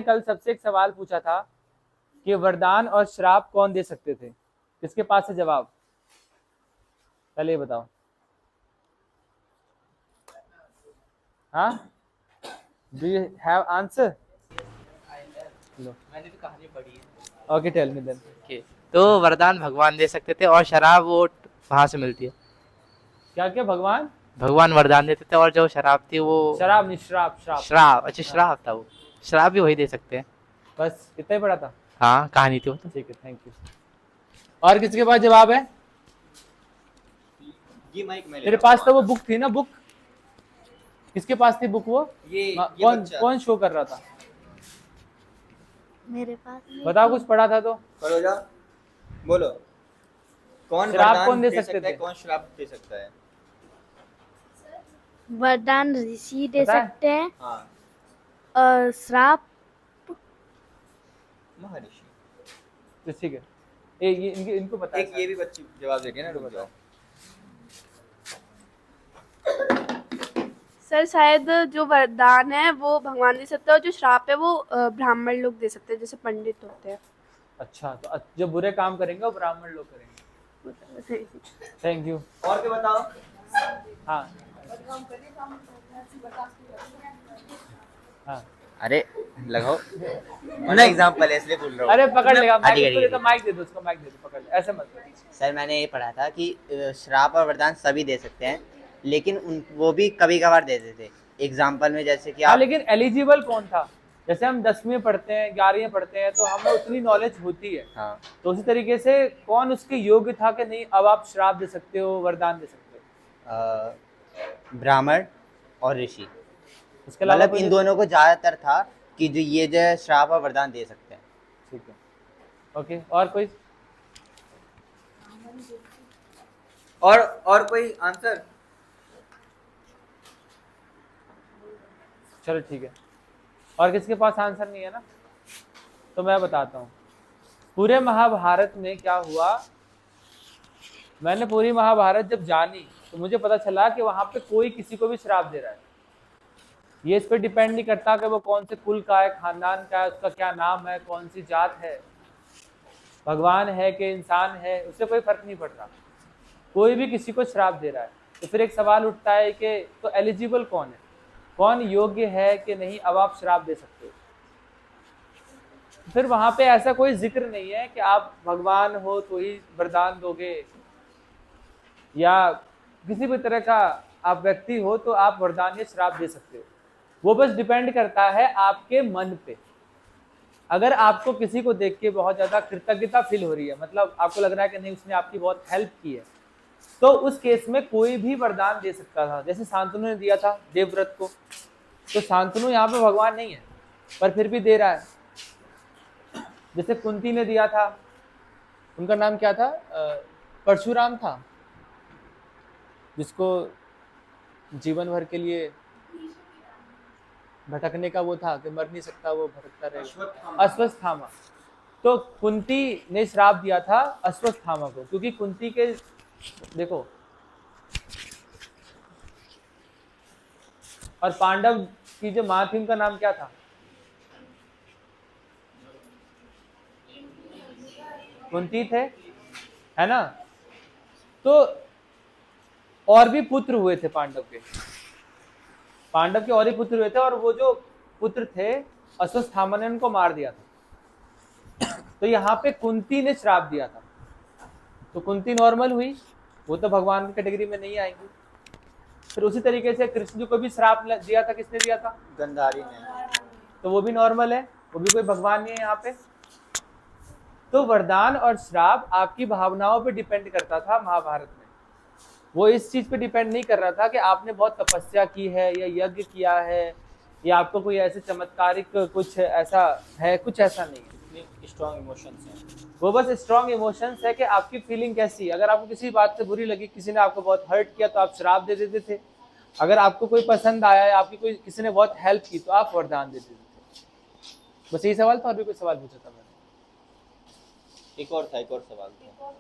कल सबसे एक सवाल पूछा था कि वरदान और श्राप कौन दे सकते थे। किसके पास है जवाब? पहले ये बताओ। हाँ, डू यू हैव आंसर? मैंने तो कहानी पढ़ी है। Okay, tell me then. तो वरदान भगवान दे सकते थे और शराब वो वहां से मिलती है। क्या क्या? भगवान वरदान देते थे और जो शराब थी वो शराब नहीं, श्राप श्राप। श्राप। अच्छा, हाँ, श्राप था वो। शराब भी वही दे सकते हैं। बस इतना ही पड़ा था। हाँ, कहानी थी वो तो। ठीक है, थैंक यू। और किसके पास जवाब है? ये माइक में तेरे पास तो वो बुक थी ना, बुक किसके पास थी बुक? वो ये कौन बच्चा। कौन शो कर रहा था? मेरे पास बताओ, कुछ पढ़ा था तो। फरोजा, बोलो। कौन श्राप वरदान कौन दे दे सकते सकता है, थे? कौन श्राप दे सकता है? वरदान ऋषि दे पता है? सकते हैं हाँ, और श्राप महर्षि। तो ठीक है, ये इनको पता है। एक ये भी बच्ची जवाब देगी ना, रुक जाओ। सर शायद जो वरदान है वो भगवान दे सकते हैं और जो श्राप है वो ब्राह्मण लोग दे सकते हैं, जैसे पंडित होते हैं। अच्छा, तो जो बुरे काम करेंगे वो ब्राह्मण लोग करेंगे। Thank you. और क्या बताओ? हाँ हाँ, अरे लगाओ, मैंने एग्जांपल है इसलिए बोल रहा हूँ। अरे पकड़ लेगा ठीक है, माइक, ठीक है। तो माइक दे दो उसको, माइक दे दो, पकड़ ले, ऐसे मत कर। सर मैंने ये पढ़ा था कि श्राप और वरदान सभी दे सकते हैं, लेकिन वो भी कभी कभार देते थे। एग्जाम्पल में जैसे कि हाँ, आप लेकिन एलिजिबल कौन था? जैसे हम 10वीं में पढ़ते हैं, 11वीं में पढ़ते हैं, तो हमें उतनी नॉलेज होती है। हाँ, तो उसी तरीके से कौन उसके योग्य था कि नहीं अब आप श्राप दे सकते हो, वरदान दे सकते हो? ब्राह्मण और ऋषि, इसके अलावा मतलब इन दोनों को ज्यादातर था कि जो ये जो श्राप और वरदान दे सकते हैं। ठीक है, ओके। और कोई? और कोई आंसर? चलो ठीक है, और किसके पास आंसर नहीं है ना, तो मैं बताता हूँ। पूरे महाभारत में क्या हुआ, मैंने पूरी महाभारत जब जानी तो मुझे पता चला कि वहां पे कोई किसी को भी श्राप दे रहा है। ये इस पर डिपेंड नहीं करता कि वो कौन से कुल का है, खानदान का है, उसका क्या नाम है, कौन सी जात है, भगवान है कि इंसान है, उससे कोई फर्क नहीं पड़ रहा। कोई भी किसी को श्राप दे रहा है। तो फिर एक सवाल उठता है कि तो एलिजिबल कौन है, कौन योग्य है कि नहीं अब आप श्राप दे सकते हो? फिर वहां पे ऐसा कोई जिक्र नहीं है कि आप भगवान हो तो ही वरदान दोगे, या किसी भी तरह का आप व्यक्ति हो तो आप वरदान या श्राप दे सकते हो। वो बस डिपेंड करता है आपके मन पे। अगर आपको किसी को देख के बहुत ज्यादा कृतज्ञता फील हो रही है, मतलब आपको लग रहा है कि नहीं उसने आपकी बहुत हेल्प की है, तो उस केस में कोई भी वरदान दे सकता था। जैसे शांतनु ने दिया था देवव्रत को, तो शांतनु यहाँ पे भगवान नहीं है पर फिर भी दे रहा है। जैसे कुंती ने दिया था, उनका नाम क्या था, परशुराम था, जिसको जीवन भर के लिए भटकने का वो था कि मर नहीं सकता, वो भटकता रहेगा, अश्वत्थामा। तो कुंती ने श्राप दिया था अश्वत्थामा को, क्योंकि कुंती के देखो, और पांडव की जो माँ थी उनका नाम क्या था? कुंती थे, है ना? तो और भी पुत्र हुए थे पांडव के, पांडव के और ही पुत्र हुए थे, और वो जो पुत्र थे अश्वत्थामा ने उनको मार दिया था। तो यहाँ पे कुंती ने श्राप दिया था, तो कुंती नॉर्मल हुई, वो तो भगवान की कैटेगरी में नहीं आएंगी। फिर उसी तरीके से कृष्ण जी को भी श्राप दिया था, किसने दिया था? गंधारी ने। तो वो भी नॉर्मल है, वो भी कोई भगवान नहीं है यहाँ पे। तो वरदान और श्राप आपकी भावनाओं पे डिपेंड करता था महाभारत में। वो इस चीज पे डिपेंड नहीं कर रहा था कि आपने बहुत तपस्या की है या यज्ञ किया है या आपको कोई ऐसे चमत्कारिक कुछ ऐसा है, कुछ ऐसा नहीं है। स्ट्रॉन्ग इमोशंस हैं। वो बस स्ट्रॉन्ग इमोशंस है कि आपकी फीलिंग कैसी है। अगर आपको किसी बात से बुरी लगी, किसी ने आपको बहुत हर्ट किया, तो आप श्राप दे देते थे। अगर आपको कोई पसंद आया या आपकी कोई किसी ने बहुत हेल्प की तो आप वरदान दे देते थे। बस यही सवाल था, और भी कोई सवाल पूछा था मैंने? एक और सवाल था,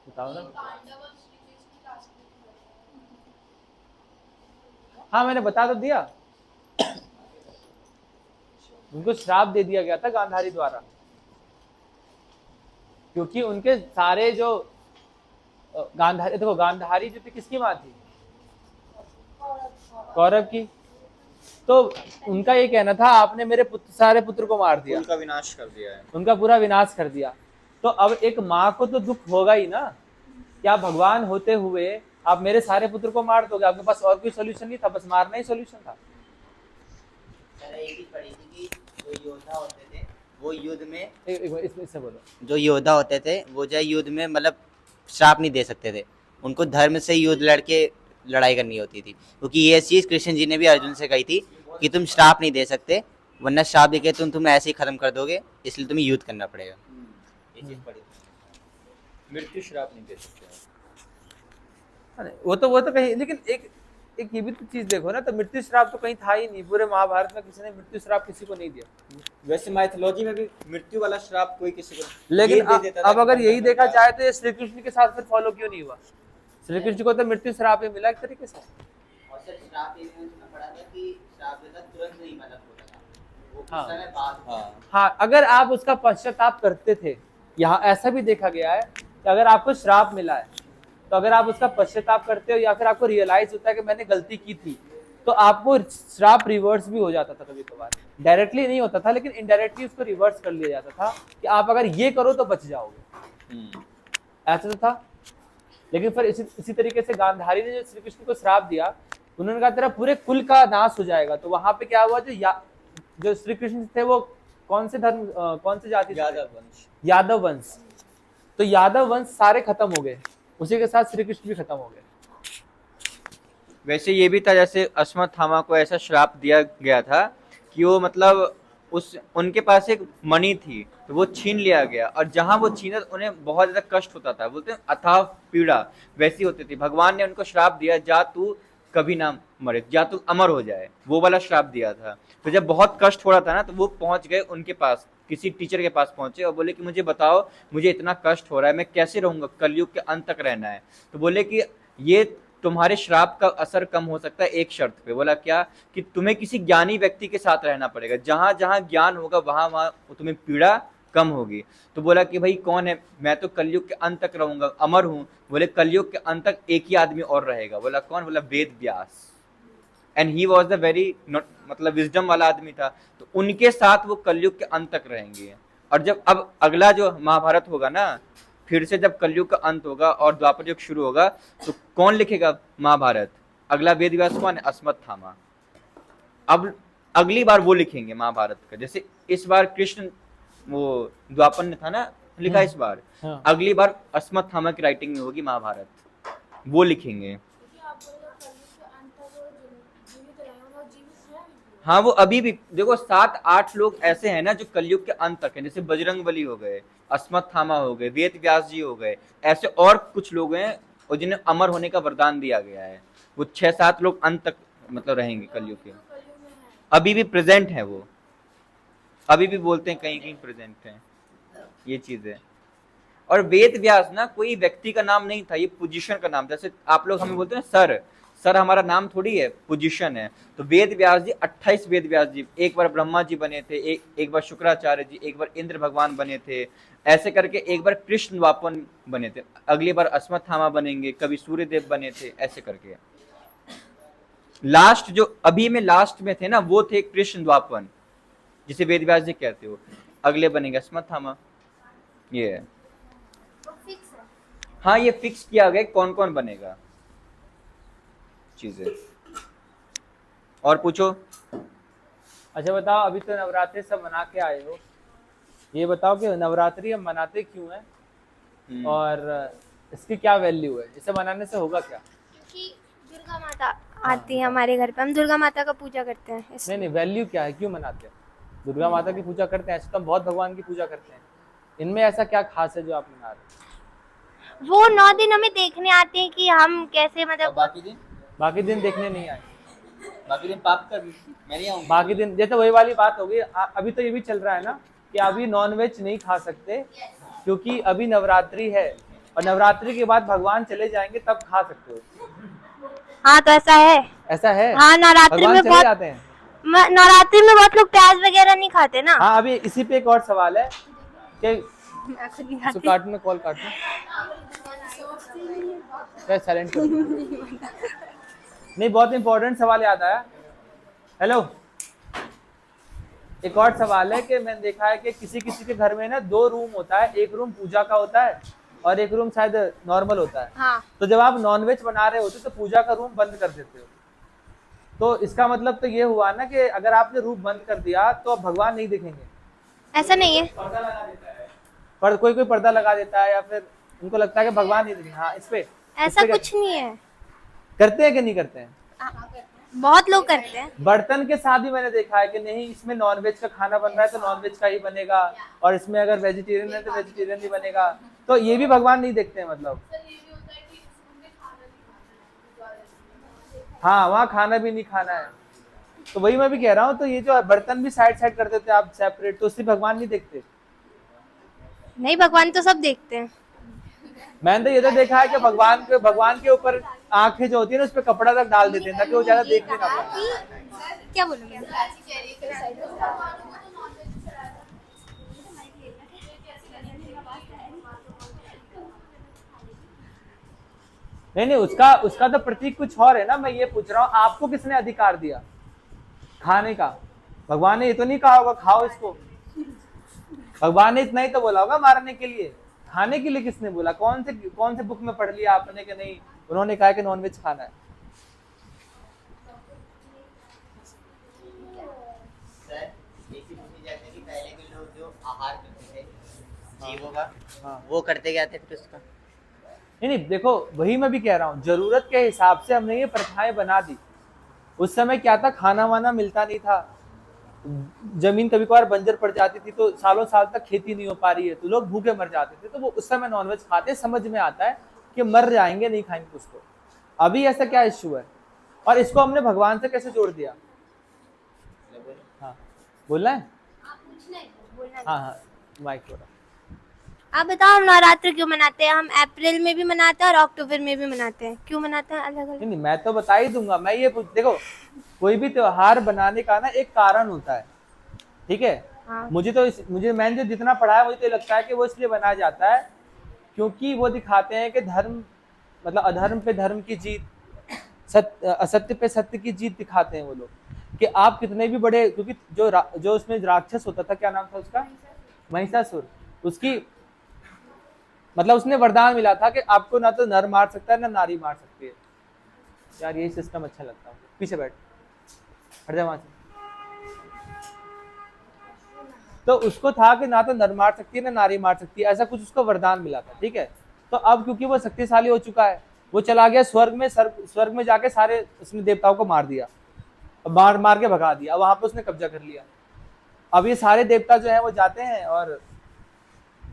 बताओ ना। हाँ, मैंने बता तो दिया। उनको श्राप दे दिया गया था गांधारी द्वारा, क्योंकि उनके सारे जो गांधारी, देखो गांधारी जो थी किसकी माँ थी? कौरव की। तो उनका ये कहना था आपने मेरे सारे पुत्र को मार दिया, उनका विनाश कर दिया है। उनका पूरा विनाश कर दिया। तो अब एक माँ को तो दुख होगा ही ना, क्या भगवान होते हुए आप मेरे सारे पुत्र को मार दोगे? आपके पास और कोई सोल्यूशन नहीं था, बस मारना ही सोल्यूशन था। मैंने एक चीज पढ़ी थी कि जो योद्धा होते थे वो युद्ध में, इससे बोलो। जो योद्धा होते थे वो जो युद्ध में मतलब श्राप नहीं दे सकते थे, उनको धर्म से युद्ध लड़के लड़ाई करनी होती थी, क्योंकि ये चीज कृष्ण जी ने भी अर्जुन से कही थी कि तुम श्राप नहीं दे सकते, वरना श्राप देके तुम ऐसे ही खत्म कर दोगे, इसलिए तुम्हें युद्ध करना पड़ेगा। ये चीज पढ़ी थी। मृत्यु श्राप नहीं दे सकते। अरे वो तो कहीं, लेकिन एक ये भी तो चीज देखो ना, तो मृत्यु श्राप तो कहीं था ही नहीं, पूरे महाभारत में किसी ने मृत्यु श्राप किसी को नहीं दिया। वैसे माइथोलॉजी में भी मृत्यु वाला श्राप कोई किसी को, लेकिन ये दे देता था अब अगर कि यही देखा जाए तो ये श्री कृष्ण के साथ फिर फॉलो क्यों नहीं हुआ? श्री कृष्ण को तो मृत्यु श्राप ही मिला एक तरीके से। और सर श्राप ये मैंने सुना पड़ा था कि श्राप देता तुरंत नहीं मतलब होता था, वो कुछ हाँ। समय बाद। हाँ, हाँ, अगर आप उसका पश्चाताप करते थे, यहाँ ऐसा भी देखा गया है कि अगर आपको श्राप मिला है तो अगर आप उसका पश्चाताप करते हो या फिर आपको रियलाइज होता है कि मैंने गलती की थी, तो आपको श्राप रिवर्स भी हो जाता था कभी कभार। डायरेक्टली नहीं होता था, लेकिन इनडायरेक्टली उसको रिवर्स कर लिया जाता था कि आप अगर ये करो तो बच जाओगे, ऐसा तो था। लेकिन फिर इसी तरीके से गांधारी ने जो श्री कृष्ण को श्राप दिया, उन्होंने कहा तेरा पूरे कुल का नाश हो जाएगा। तो वहां पे क्या हुआ, जो श्री कृष्ण थे वो कौन से धर्म, कौन से जाति से? यादव वंश। यादव वंश। तो यादव वंश सारे खत्म हो गए, उसी के साथ श्री कृष्ण भी खत्म हो गए। वैसे ये भी था जैसे अश्वत्थामा को ऐसा श्राप दिया गया था कि वो मतलब उनके पास एक मणि थी तो वो छीन लिया गया, और जहां वो छीना उन्हें बहुत ज्यादा कष्ट होता था, बोलते हैं अथाह पीड़ा वैसी होती थी। भगवान ने उनको श्राप दिया, जा तू कभी ना मरे, जा तू अमर हो जाए, वो वाला श्राप दिया था। तो जब बहुत कष्ट हो रहा था ना, तो वो पहुंच गए उनके पास, किसी टीचर के पास पहुंचे और बोले कि मुझे बताओ, मुझे इतना कष्ट हो रहा है, मैं कैसे रहूंगा, कलयुग के अंत तक रहना है। तो बोले कि ये तुम्हारे श्राप का असर कम हो सकता है एक शर्त पे। बोला क्या? कि तुम्हें किसी ज्ञानी व्यक्ति के साथ रहना पड़ेगा, जहां जहां ज्ञान होगा वहां वहां तुम्हें पीड़ा कम होगी। तो बोला कि भाई कौन है? मैं तो कलयुग के अंत तक रहूंगा, अमर हूं। बोले कलयुग के अंत तक एक ही आदमी और रहेगा। बोला कौन? बोला Ved Vyas. And he was the very मतलब विजडम वाला आदमी था, तो उनके साथ वो कलयुग के अंत तक रहेंगे। और जब अब अगला जो महाभारत होगा ना, फिर से जब कलयुग का अंत होगा और द्वापर युग शुरू होगा, तो कौन लिखेगा महाभारत? अगला वेद व्यास कौन है? अश्वत्थामा। अब अगली बार वो लिखेंगे महाभारत का। जैसे इस बार कृष्ण वो द्वापर ने था ना लिखा, इस बार हाँ। अगली बार अश्वत्थामा की राइटिंग में होगी महाभारत, वो लिखेंगे। हाँ, वो अभी भी देखो 7-8 लोग ऐसे हैं ना जो कलयुग के अंत तक हैं, जैसे बजरंगबली हो गए, अश्वत्थामा हो गए, वेद व्यास जी हो गए, ऐसे और कुछ लोग हैं और जिन्हें अमर होने का वरदान दिया गया है। वो 6-7 लोग अंत तक मतलब रहेंगे कलयुग के, अभी भी प्रेजेंट है। वो अभी भी बोलते हैं कहीं कहीं प्रेजेंट है, ये चीज है। और वेद व्यास ना कोई व्यक्ति का नाम नहीं था, ये पोजीशन का नाम। जैसे आप लोग हमें बोलते हैं सर, सर हमारा नाम थोड़ी है, पोजीशन है। तो वेद व्यास जी 28 वेद व्यास जी, एक बार ब्रह्मा जी बने थे, एक बार शुक्राचार्य जी, एक बार इंद्र भगवान बने थे, ऐसे करके एक बार कृष्ण द्वापर बने थे, अगली बार अश्वत्थामा बनेंगे, कभी सूर्यदेव बने थे, ऐसे करके। लास्ट जो अभी में लास्ट में थे ना, वो थे कृष्ण द्वापर, जिसे वेद व्यास जी कहते हो। अगले बनेंगे अश्वत्थामा। ये है, हाँ ये फिक्स किया गया कौन कौन बनेगा चीजें। और पूछो। अच्छा बताओ, अभी तो नवरात्रि सब मना के आए हो, ये बताओ कि नवरात्रि हम मनाते क्यों हैं और इसकी क्या वैल्यू है, इसे मनाने से होगा क्या? क्योंकि दुर्गा माता आती है हमारे घर पे, हम दुर्गा माता का पूजा करते हैं। नहीं, वैल्यू क्या है, क्यों मनाते हैं? दुर्गा माता की पूजा करते हैं, ऐसे तो हम बहुत भगवान की पूजा करते हैं, इनमें ऐसा क्या खास है जो आप मना रहे हैं? वो 9 दिन हमें देखने आते हैं कि हम कैसे मतलब बाकी दिन देखने नहीं आए, बाकी दिन पाप कर, मैं नहीं आऊंगा। बाकी दिन जैसे वही वाली बात होगी। अभी तो ये भी चल रहा है ना कि अभी नॉनवेज नहीं खा सकते क्योंकि अभी नवरात्रि है, और नवरात्रि के बाद भगवान चले जाएंगे तब खा सकते हो। हाँ तो ऐसा है। ऐसा है? हाँ, नवरात्रि भगवान में चले बहुत जाते हैं। नवरात्रि में बहुत लोग प्याज वगैरह नहीं खाते ना। हाँ, अभी इसी पे एक और सवाल है कि मैं खुद नहीं इसको खाती। काटने कॉल काटना क्या साइलेंट कर नहीं, बहुत इंपॉर्टेंट सवाल याद आया। हेलो, एक और सवाल है कि मैंने देखा है कि किसी किसी के घर में ना 2 रूम होता है, एक रूम पूजा का होता है और एक रूम शायद नॉर्मल होता है। हाँ। तो जब आप नॉनवेज बना रहे होते तो पूजा का रूम बंद कर देते हो, तो इसका मतलब तो ये हुआ ना कि अगर आपने रूम बंद कर दिया तो अब भगवान नहीं दिखेंगे। ऐसा नहीं है। पर कोई कोई पर्दा लगा देता है या फिर उनको लगता है कि भगवान नहीं दिखेंगे। हाँ, इस पे ऐसा कुछ नहीं है। करते हैं कि नहीं करते हैं? बहुत लोग करते हैं। बर्तन के साथ भी मैंने देखा है कि नहीं, इसमें नॉनवेज का खाना बन रहा है तो नॉनवेज का ही बनेगा, और इसमें अगर वेजिटेरियन है तो वेजिटेरियन ही बनेगा। तो ये भी भगवान नहीं देखते हैं मतलब। हाँ, वहाँ खाना भी नहीं खाना है। तो वही मैं भी कह रहा हूँ, तो ये जो बर्तन भी साइड साइड कर देते हैं आप सेपरेट, तो उससे भगवान नहीं देखते। नहीं, भगवान तो सब देखते हैं। मैंने तो ये तो देखा है कि भगवान के ऊपर आंखें जो होती है ना उस पर कपड़ा तक डाल देते हैं ताकि वो ज्यादा देख नहीं ना पाए। क्या बोलूंगी? नहीं, उसका तो प्रतीक कुछ और है ना। मैं ये पूछ रहा हूँ, आपको किसने अधिकार दिया खाने का? भगवान ने ये तो नहीं कहा होगा खाओ इसको। भगवान ने इतना ही तो बोला होगा मारने के लिए। खाने के लिए किसने बोला? कौन से बुक में पढ़ लिया आपने कि नहीं उन्होंने कहा कि नॉनवेज खाना है? जैसे कि पहले के लोग जो आहार करते थे जीवों का, हाँ। वो करते क्या थे फिर उसका? नहीं, देखो वही मैं भी कह रहा हूँ, जरूरत के हिसाब से हमने ये प्रथाएं बना दी। उस समय क्या था, खाना वाना मिलता नहीं था, जमीन कभी कभार बंजर पड़ जाती थी, तो सालों साल तक खेती नहीं हो पा रही है, तो लोग भूखे मर जाते थे। तो वो उस समय नॉनवेज खाते, समझ में आता है कि मर जाएंगे नहीं खाएंगे कुछ। तो अभी ऐसा क्या इश्यू है? और इसको हमने भगवान से कैसे जोड़ दिया? हाँ, बोलना है? हाँ, माइक हो रहा। आप बताओ, हम नवरात्र क्यों मनाते हैं? हम अप्रैल में भी मनाते हैं और अक्टूबर में भी मनाते हैं। क्यों मनाते हैं अलग अलग? नहीं, मैं तो बता ही दूंगा। मैं ये देखो, कोई भी त्योहार बनाने का ना एक कारण होता है, ठीक है? हाँ। मैंने जो जितना पढ़ा है मुझे तो लगता है कि वो इसलिए बनाया जाता है क्योंकि वो दिखाते हैं कि धर्म मतलब अधर्म पे धर्म की जीत, असत्य पे सत्य की जीत दिखाते हैं वो लोग। कि आप कितने भी बड़े, क्योंकि जो उसमें राक्षस होता था, क्या नाम था उसका? महिषासुर। उसकी मतलब उसने वरदान मिला था कि आपको ना तो नर मार सकता है ना नारी मार सकती है। यार यही सिस्टम अच्छा लगता है। पीछे बैठ, हट जा वहां से। तो उसको था कि ना तो नर मार सकती है ना नारी मार सकती है, ऐसा कुछ उसको वरदान मिला था, ठीक है? तो अब क्योंकि वो शक्तिशाली हो चुका है, वो चला गया स्वर्ग में जाके सारे उसने देवताओं को मार दिया, मार के भगा दिया। वहां पे उसने कब्जा कर लिया। अब ये सारे देवता जो है वो जाते हैं और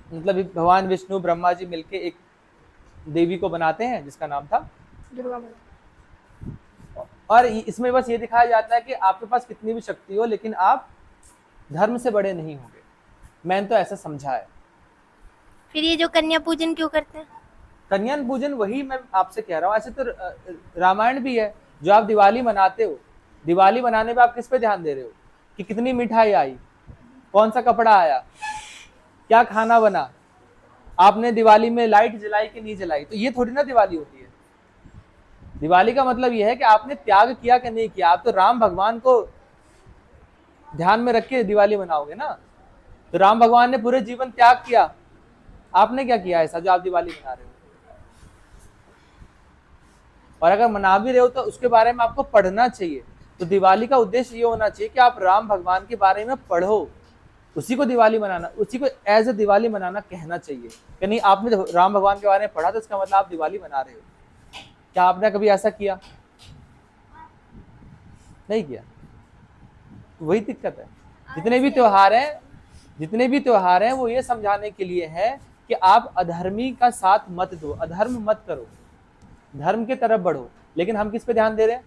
मतलब भगवान विष्णु ब्रह्मा जी मिलके एक देवी को बनाते हैं जिसका नाम था दुर्गा माता। और इसमें बस ये दिखाया जाता है कि आपके पास कितनी भी शक्ति हो लेकिन आप धर्म से बड़े नहीं होंगे। मैंने तो ऐसा समझा है। फिर ये जो कन्या पूजन क्यों करते हैं? कन्या पूजन वही मैं आपसे कह रहा हूँ। ऐसे तो रामायण भी है। जो आप दिवाली मनाते हो, दिवाली मनाने में आप किस पे ध्यान दे रहे हो? कि कितनी मिठाई आई, कौन सा कपड़ा आया, क्या खाना बना, आपने दिवाली में लाइट जलाई कि नहीं जलाई। तो ये थोड़ी ना दिवाली होती है। दिवाली का मतलब ये है कि आपने त्याग किया कि नहीं किया। आप तो राम भगवान को ध्यान में रख के दिवाली मनाओगे ना। तो राम भगवान ने पूरे जीवन त्याग किया, आपने क्या किया ऐसा जो आप दिवाली मना रहे हो? और अगर मना भी रहे हो तो उसके बारे में आपको पढ़ना चाहिए। तो दिवाली का उद्देश्य ये होना चाहिए कि आप राम भगवान के बारे में पढ़ो, उसी को दिवाली मनाना, उसी को एज ए दिवाली मनाना कहना चाहिए कि नहीं आपने राम भगवान के बारे में पढ़ा तो इसका मतलब आप दिवाली मना रहे हो। क्या आपने कभी ऐसा किया? नहीं किया। वही दिक्कत है। जितने भी त्योहार हैं वो ये समझाने के लिए है कि आप अधर्मी का साथ मत दो, अधर्म मत करो, धर्म की तरफ बढ़ो। लेकिन हम किस पे ध्यान दे रहे हैं?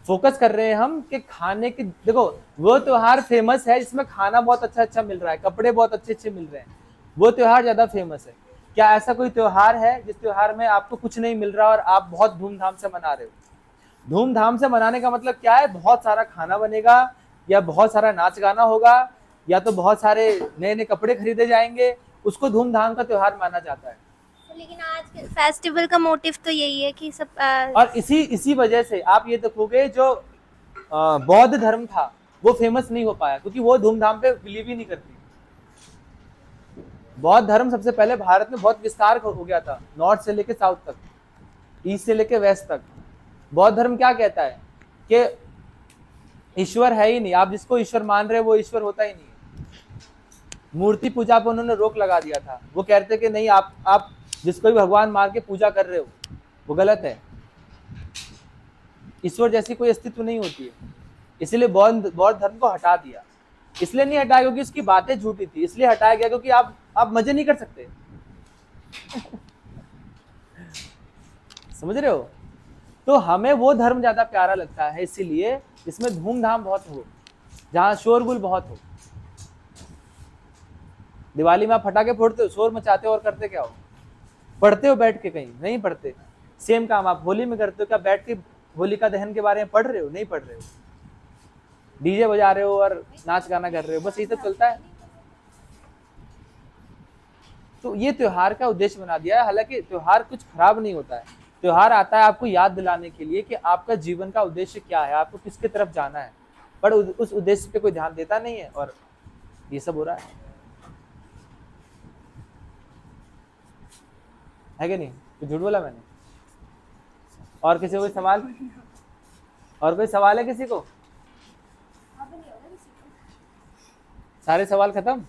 फोकस कर रहे हैं हम कि खाने की। देखो वो त्योहार फेमस है जिसमें खाना बहुत अच्छा अच्छा मिल रहा है, कपड़े बहुत अच्छे अच्छे मिल रहे हैं, वो त्योहार ज्यादा फेमस है। क्या ऐसा कोई त्योहार है जिस त्योहार में आपको कुछ नहीं मिल रहा और आप बहुत धूमधाम से मना रहे हो? धूमधाम से मनाने का मतलब क्या है? बहुत सारा खाना बनेगा, या बहुत सारा नाच गाना होगा, या तो बहुत सारे नए नए कपड़े खरीदे जाएंगे, उसको धूमधाम का त्योहार माना जाता है। लेकिन आज के फेस्टिवल का मोटिव तो यही है कि सब और इसी वजह से आप ये देखोगे जो बौद्ध धर्म था वो फेमस नहीं हो पाया, क्योंकि वो धूमधाम पे बिलीव ही नहीं करती। बौद्ध धर्म सबसे पहले भारत में बहुत विस्तार हो गया था, नॉर्थ से लेके साउथ तक, ईस्ट से लेके वेस्ट तक। बौद्ध धर्म क्या कहता है कि ईश्वर है ही नहीं, आप जिसको ईश्वर मान रहे हो वो ईश्वर होता ही नहीं। मूर्ति पूजा पर उन्होंने रोक लगा दिया था। वो कहते कि नहीं, आप जिसको भी भगवान मान के पूजा कर रहे हो वो गलत है, ईश्वर जैसी कोई अस्तित्व नहीं होती है। इसलिए बौद्ध धर्म को हटा दिया। इसलिए नहीं हटाया क्योंकि उसकी बातें झूठी थी, इसलिए हटाया गया क्योंकि आप मजे नहीं कर सकते। समझ रहे हो? तो हमें वो धर्म ज्यादा प्यारा लगता है, इसीलिए जिसमें धूमधाम बहुत हो, जहां शोरगुल बहुत हो। दिवाली में आप फटाके फोड़ते हो, शोर मचाते हो, और करते क्या हो? पढ़ते हो बैठ के? कहीं नहीं पढ़ते। सेम काम आप होली में करते हो। क्या बैठ के होलिका दहन के बारे में पढ़ रहे हो? नहीं पढ़ रहे हो। डीजे बजा रहे हो और नाच गाना कर रहे हो, बस यही सब चलता है। तो ये त्योहार का उद्देश्य बना दिया है। हालांकि त्योहार कुछ खराब नहीं होता है, त्योहार आता है आपको याद दिलाने के लिए कि आपका जीवन का उद्देश्य क्या है, आपको किसके तरफ जाना है, पर उस उद्देश्य पे कोई ध्यान देता नहीं है और ये सब हो रहा है कि नहीं? तो झूठ बोला मैंने? और किसी को कोई सवाल? और कोई सवाल है किसी को? सारे सवाल खत्म?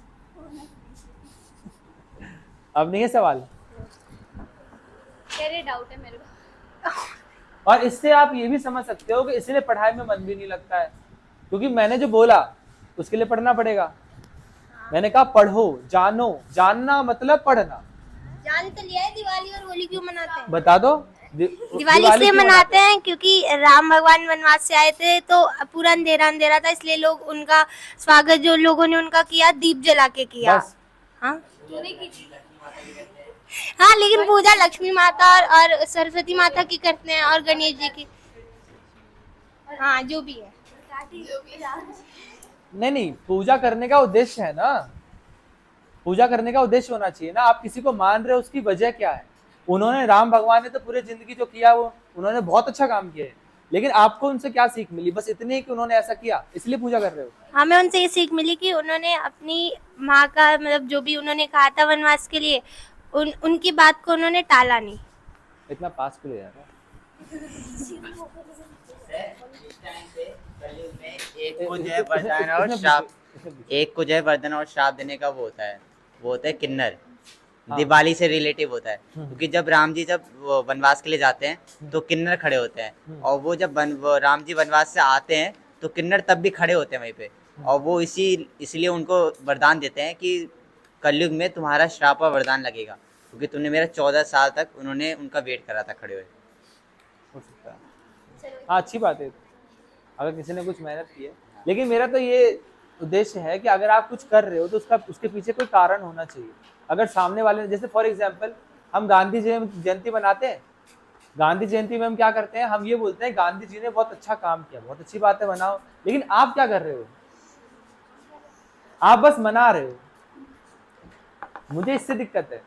अब नहीं है सवाल? डाउट है मेरे को। और इससे आप ये भी समझ सकते हो कि इसलिए पढ़ाई में मन भी नहीं लगता है, क्योंकि मैंने जो बोला उसके लिए पढ़ना पड़ेगा। मैंने कहा पढ़ो, जानो। जानना मतलब पढ़ना। जान तो लिया है। दिवाली और होली क्यों मनाते हैं? बता दो। दिवाली इसलिए क्यों मनाते हैं क्योंकि राम भगवान वनवास से आए थे, तो पूरा अंधेरा अंधेरा था, इसलिए लोग उनका स्वागत जो लोगों ने उनका किया दीप जला के किया। बस। हाँ हाँ, लेकिन पूजा लक्ष्मी माता और सरस्वती माता की करते हैं और गणेश जी की। हाँ, जो भी है। नहीं, पूजा करने का उद्देश्य है ना, पूजा करने का उद्देश्य होना चाहिए ना। आप किसी को मान रहे हो, उसकी वजह क्या है? उन्होंने, राम भगवान ने तो पूरी जिंदगी जो किया वो उन्होंने बहुत अच्छा काम किया है, लेकिन आपको उनसे क्या सीख मिली? बस इतनी कि उन्होंने ऐसा किया, इसलिए पूजा कर रहे हो? हमें उनसे ये सीख मिली कि उन्होंने अपनी माँ का मतलब जो भी उन्होंने कहा था वनवास के लिए, उनकी बात को उन्होंने टाला नहीं। इतना पास को ले जा रहा है। एक को जो है वरदान और श्राप, एक को जो है वरदान और श्राप देने का वो होता है किन्नर। हाँ। दिवाली से रिलेटिव होता है, क्योंकि जब राम जी वो वनवास के लिए जाते हैं तो किन्नर खड़े होते हैं, और वो जब वो राम जी वनवास से आते हैं तो किन्नर तब भी खड़े होते हैं वहीं पे, और वो इसलिए उनको वरदान देते हैं कि कलयुग में तुम्हारा श्राप और वरदान लगेगा, क्योंकि तुमने मेरा 14 साल तक उन्होंने उनका वेट करा था खड़े हुए। हो सकता है। हाँ, अच्छी बात है अगर किसी ने कुछ मेहनत की है, लेकिन मेरा तो ये उद्देश्य है कि अगर आप कुछ कर रहे हो तो उसके पीछे कोई कारण होना चाहिए। अगर सामने वाले ने, जैसे फॉर एग्जांपल हम गांधी जयंती बनाते हैं, गांधी जयंती में हम क्या करते हैं? हम ये बोलते हैं गांधी जी ने बहुत अच्छा काम किया, बहुत अच्छी बात है, मनाओ। लेकिन आप क्या कर रहे हो? आप बस मना रहे हो। मुझे इससे दिक्कत है।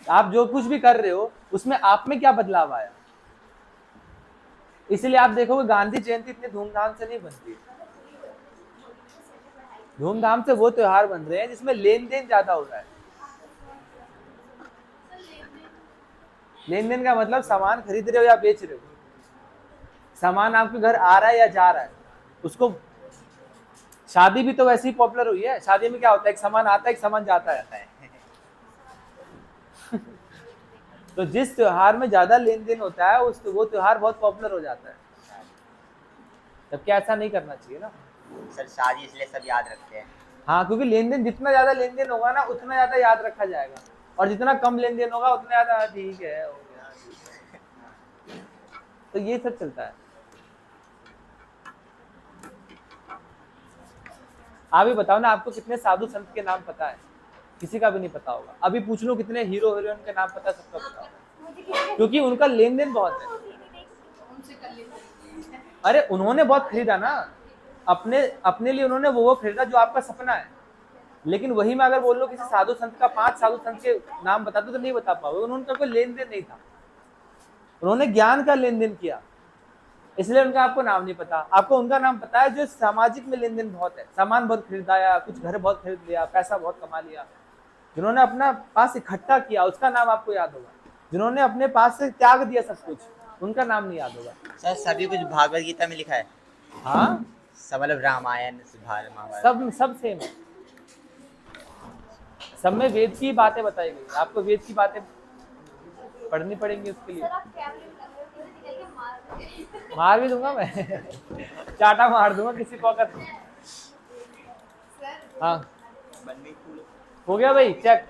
आप जो कुछ भी कर रहे हो उसमें आप में क्या बदलाव आया? इसलिए आप देखोगे गांधी जयंती इतनी धूमधाम से नहीं बनती। धूमधाम से वो त्योहार बन रहे हैं जिसमें लेन देन ज्यादा हो रहा है। लेन देन का मतलब सामान खरीद रहे हो या बेच रहे हो। सामान आपके घर आ रहा है या जा रहा है, उसको। शादी भी तो वैसे ही पॉपुलर हुई है। शादी में क्या होता है? एक सामान आता है, एक सामान जाता है। तो जिस त्योहार में ज्यादा लेन देन होता है वो त्योहार बहुत पॉपुलर हो जाता है। तब क्या ऐसा नहीं करना चाहिए ना सर? शादी इसलिए सब याद रखते हैं। हाँ, क्योंकि लेन देन, जितना ज्यादा लेन देन होगा ना उतना ज्यादा याद रखा जाएगा, और जितना कम लेन देन होगा उतना ज्यादा ठीक है, हो गया। तो ये सब चलता है। आप ही बताओ ना, आपको कितने साधु संत के नाम पता है? किसी का भी नहीं पता होगा। अभी पूछ लो कितने हीरो हीरोइन के नाम पता है? सबका पता होगा, क्योंकि उनका लेन देन बहुत है। अरे उन्होंने बहुत खरीदा ना, अपने अपने लिए उन्होंने वो खरीदा जो आपका सपना है। लेकिन वही मैं अगर बोल लो किसी साधु संत का 5 साधु संत के नाम बता दो तो नहीं बता पाओगे, उन्होंने कोई लेन देन नहीं था, उन्होंने ज्ञान का लेन देन किया, इसलिए उनका आपको नाम नहीं पता। आपको उनका नाम पता है जो सामाजिक में लेन देन बहुत है, सामान बहुत खरीदाया, कुछ घर बहुत खरीद लिया, पैसा बहुत कमा लिया, जिन्होंने अपना पास इकट्ठा किया उसका नाम आपको याद होगा, जिन्होंने अपने पास से त्याग दिया सब कुछ उनका नाम नहीं याद होगा। सर सभी कुछ भागवत गीता में लिखा है। हाँ सब मतलब रामायण भारत महाभारत सब सेम है, सब में वेद की बातें बताई गई, आपको वेद की बातें पढ़नी पड़ेंगी उसके लिए। मार भी दूंगा मैं चाटा मार दूंगा किसी को अगर। हाँ हो गया भाई चेक।